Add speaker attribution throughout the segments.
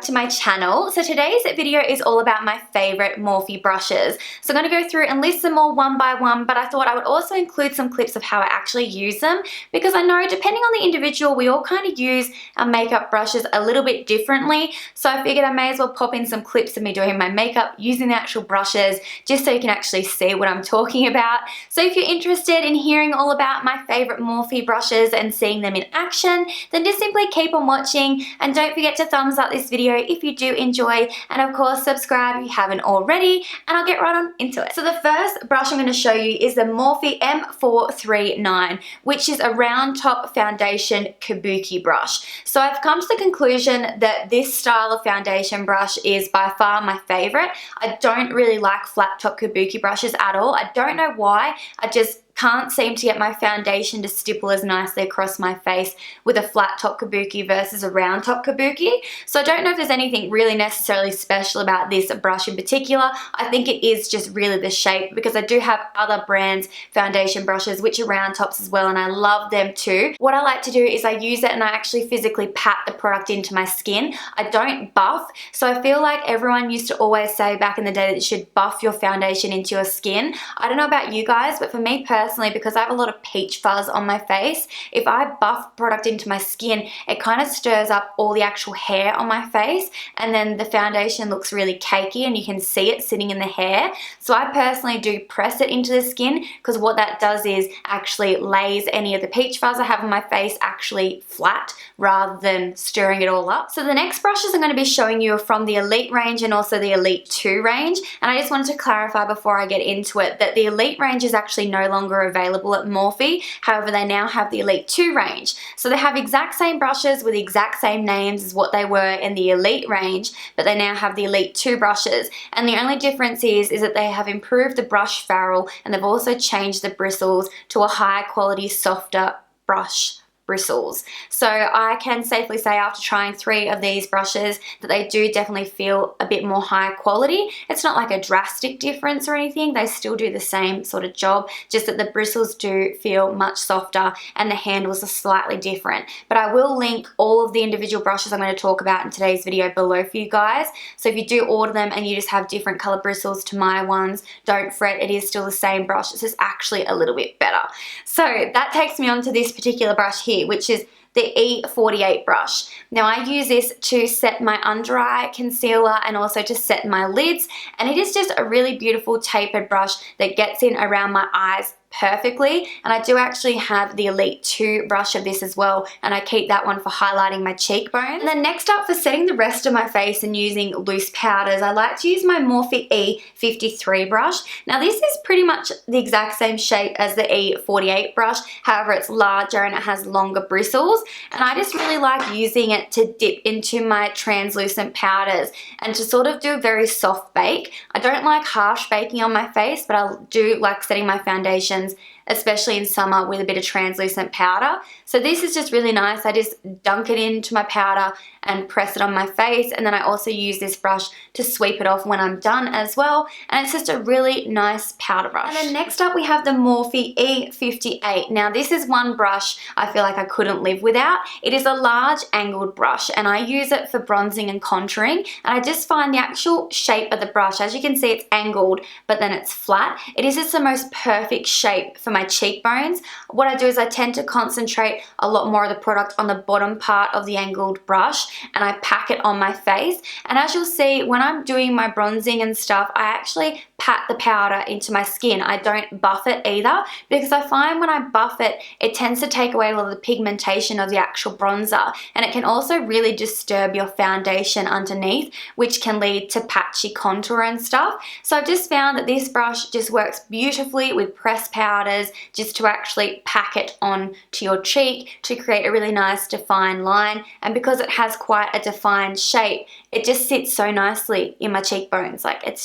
Speaker 1: to my channel. So today's video is all about my favorite Morphe brushes. So I'm going to go through and list them all one by one, but I thought I would also include some clips of how I actually use them, because I know depending on the individual, we all kind of use our makeup brushes a little bit differently. So I figured I may as well pop in some clips of me doing my makeup using the actual brushes, just so you can actually see what I'm talking about. So if you're interested in hearing all about my favorite Morphe brushes and seeing them in action, then just simply keep on watching, and don't forget to thumbs up this video if you do enjoy, and of course subscribe if you haven't already, and I'll get right on into it. So the first brush I'm going to show you is the Morphe M439, which is a round top foundation kabuki brush. So I've come to the conclusion that this style of foundation brush is by far my favorite. I don't really like flat top kabuki brushes at all. I don't know why, I just can't seem to get my foundation to stipple as nicely across my face with a flat top kabuki versus a round top kabuki. So I don't know if there's anything really necessarily special about this brush in particular. I think it is just really the shape, because I do have other brands foundation brushes which are round tops as well, and I love them too. What I like to do is I use it and I actually physically pat the product into my skin. I don't buff, so I feel like everyone used to always say back in the day that you should buff your foundation into your skin. I don't know about you guys, but for me personally, because I have a lot of peach fuzz on my face, if I buff product into my skin, it kind of stirs up all the actual hair on my face, and then the foundation looks really cakey and you can see it sitting in the hair. So I personally do press it into the skin, because what that does is actually lays any of the peach fuzz I have on my face actually flat, rather than stirring it all up. So the next brushes I'm going to be showing you are from the Elite range and also the Elite 2 range, and I just wanted to clarify before I get into it that the Elite range is actually no longer available at Morphe. However, they now have the Elite 2 range. So they have exact same brushes with the exact same names as what they were in the Elite range, but they now have the Elite 2 brushes. And the only difference is that they have improved the brush ferrule, and they've also changed the bristles to a higher quality, softer brush bristles. So I can safely say after trying 3 of these brushes that they do definitely feel a bit more high quality. It's not like a drastic difference or anything, they still do the same sort of job, just that the bristles do feel much softer and the handles are slightly different. But I will link all of the individual brushes I'm going to talk about in today's video below for you guys. So if you do order them and you just have different color bristles to my ones, don't fret, it is still the same brush, it's just actually a little bit better. So that takes me on to this particular brush here, which is the E48 brush. Now I use this to set my under eye concealer and also to set my lids, and it is just a really beautiful tapered brush that gets in around my eyes perfectly. And I do actually have the Elite 2 brush of this as well, and I keep that one for highlighting my cheekbones. And then next up, for setting the rest of my face and using loose powders, I like to use my Morphe E53 brush. Now this is pretty much the exact same shape as the E48 brush, however it's larger and it has longer bristles, and I just really like using it to dip into my translucent powders and to sort of do a very soft bake. I don't like harsh baking on my face, but I do like setting my foundation, especially in summer, with a bit of translucent powder. So this is just really nice. I just dunk it into my powder and press it on my face, and then I also use this brush to sweep it off when I'm done as well, and it's just a really nice powder brush. And then next up we have the Morphe E58. Now this is one brush I feel like I couldn't live without. It is a large angled brush, and I use it for bronzing and contouring, and I just find the actual shape of the brush, as you can see it's angled but then it's flat. It is just the most perfect shape for my cheekbones. What I do is I tend to concentrate a lot more of the product on the bottom part of the angled brush, and I pack it on my face. And as you'll see, when I'm doing my bronzing and stuff, I actually pat the powder into my skin. I don't buff it either, because I find when I buff it, it tends to take away a lot of the pigmentation of the actual bronzer, and it can also really disturb your foundation underneath, which can lead to patchy contour and stuff. So I've just found that this brush just works beautifully with pressed powders, just to actually pack it on to your cheek to create a really nice defined line. And because it has quite a defined shape, it just sits so nicely in my cheekbones. Like it's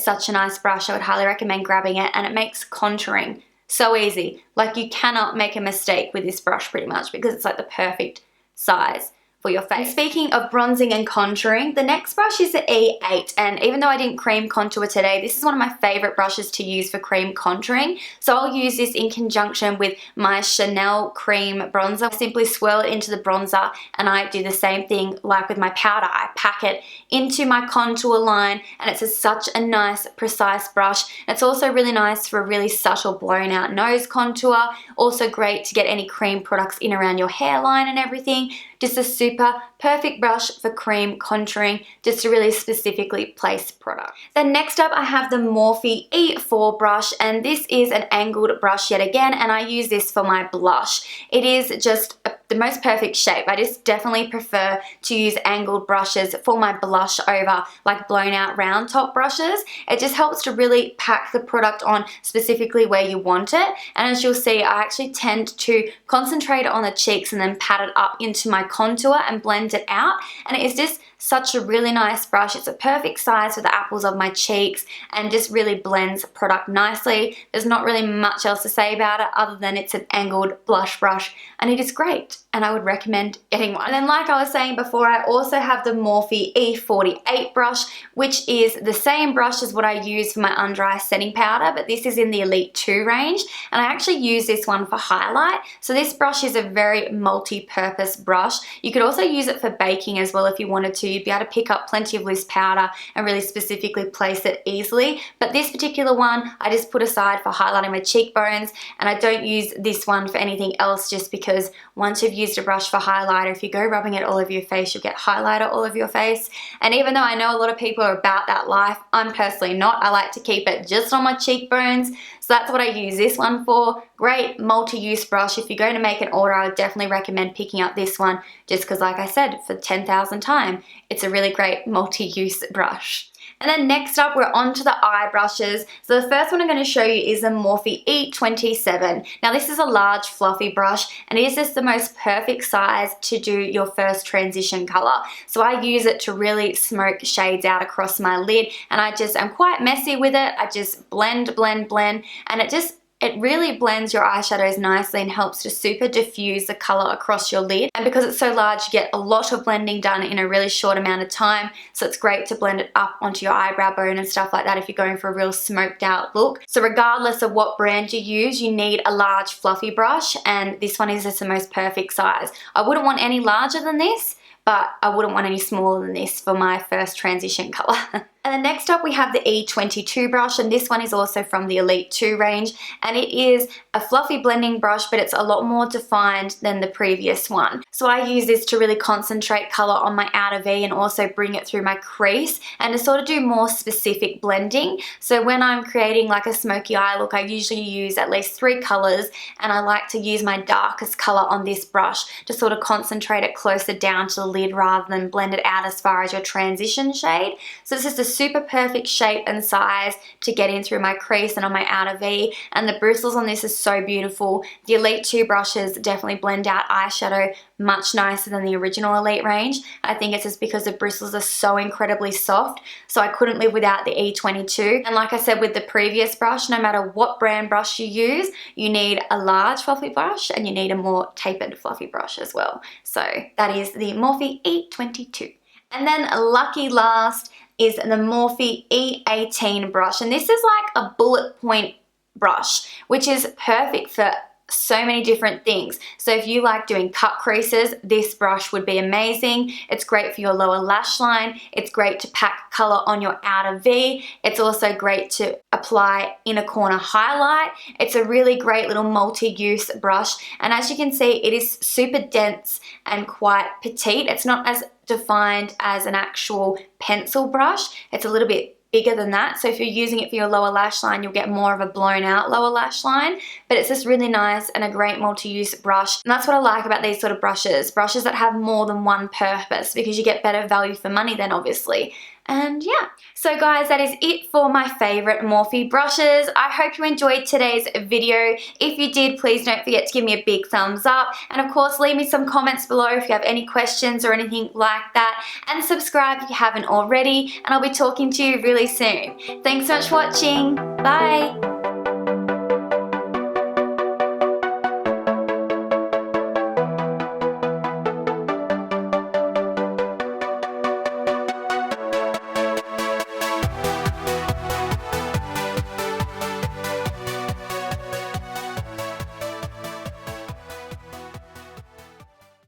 Speaker 1: such a nice brush. I would highly recommend grabbing it, and it makes contouring so easy. Like you cannot make a mistake with this brush pretty much, because it's like the perfect size for your face. And speaking of bronzing and contouring, the next brush is the E8, and even though I didn't cream contour today, this is one of my favorite brushes to use for cream contouring. So I'll use this in conjunction with my Chanel cream bronzer. I simply swirl it into the bronzer, and I do the same thing like with my powder. I pack it into my contour line, and it's such a nice, precise brush. It's also really nice for a really subtle blown out nose contour. Also great to get any cream products in around your hairline and everything. Just a super perfect brush for cream contouring, just to really specifically place product. Then next up I have the Morphe E4 brush, and this is an angled brush yet again, and I use this for my blush. It is just the most perfect shape. I just definitely prefer to use angled brushes for my blush over like blown out round top brushes. It just helps to really pack the product on specifically where you want it. And as you'll see, I actually tend to concentrate on the cheeks and then pat it up into my contour and blend it out. And it is just such a really nice brush. It's a perfect size for the apples of my cheeks and just really blends product nicely. There's not really much else to say about it other than it's an angled blush brush, and it is great, and I would recommend getting one. And then like I was saying before, I also have the Morphe E48 brush, which is the same brush as what I use for my under eye setting powder, but this is in the Elite 2 range, and I actually use this one for highlight. So this brush is a very multi-purpose brush. You could also use it for baking as well if you wanted to. You'd be able to pick up plenty of loose powder and really specifically place it easily. But this particular one, I just put aside for highlighting my cheekbones, and I don't use this one for anything else, just because once you've used a brush for highlighter, if you go rubbing it all over your face, you'll get highlighter all over your face. And even though I know a lot of people are about that life, I'm personally not. I like to keep it just on my cheekbones. So that's what I use this one for. Great multi-use brush. If you're going to make an order, I would definitely recommend picking up this one, just because like I said, for 10,000 time, it's a really great multi-use brush. And then next up, we're on to the eye brushes. So the first one I'm going to show you is the Morphe E27. Now this is a large fluffy brush, and it is just the most perfect size to do your first transition color. So I use it to really smoke shades out across my lid, and I'm quite messy with it. I just blend, and it really blends your eyeshadows nicely and helps to super diffuse the color across your lid. And because it's so large, you get a lot of blending done in a really short amount of time. So it's great to blend it up onto your eyebrow bone and stuff like that if you're going for a real smoked out look. So regardless of what brand you use, you need a large fluffy brush, and this one is just the most perfect size. I wouldn't want any larger than this, but I wouldn't want any smaller than this for my first transition color. And then next up we have the E22 brush, and this one is also from the Elite 2 range, and it is a fluffy blending brush, but it's a lot more defined than the previous one. So I use this to really concentrate color on my outer V and also bring it through my crease and to sort of do more specific blending. So when I'm creating like a smoky eye look, I usually use at least 3 colors, and I like to use my darkest color on this brush to sort of concentrate it closer down to the lid rather than blend it out as far as your transition shade. So this is a super perfect shape and size to get in through my crease and on my outer V, and the bristles on this is so beautiful. The Elite 2 brushes definitely blend out eyeshadow much nicer than the original Elite range. I think it's just because the bristles are so incredibly soft, so I couldn't live without the E22. And like I said with the previous brush, no matter what brand brush you use, you need a large fluffy brush and you need a more tapered fluffy brush as well. So that is the Morphe E22. And then lucky last is the Morphe E18 brush, and this is like a bullet point brush, which is perfect for so many different things. So if you like doing cut creases, this brush would be amazing. It's great for your lower lash line. It's great to pack color on your outer V. It's also great to apply inner corner highlight. It's a really great little multi-use brush, and as you can see, it is super dense and quite petite. It's not as defined as an actual pencil brush. It's a little bit bigger than that, so if you're using it for your lower lash line, you'll get more of a blown out lower lash line, but it's just really nice and a great multi-use brush. And that's what I like about these sort of brushes that have more than one purpose, because you get better value for money then, obviously. And yeah, so guys, that is it for my favorite Morphe brushes. I hope you enjoyed today's video. If you did, please don't forget to give me a big thumbs up, and of course leave me some comments below if you have any questions or anything like that, and subscribe if you haven't already, and I'll be talking to you really soon. Thanks so much for watching. Bye.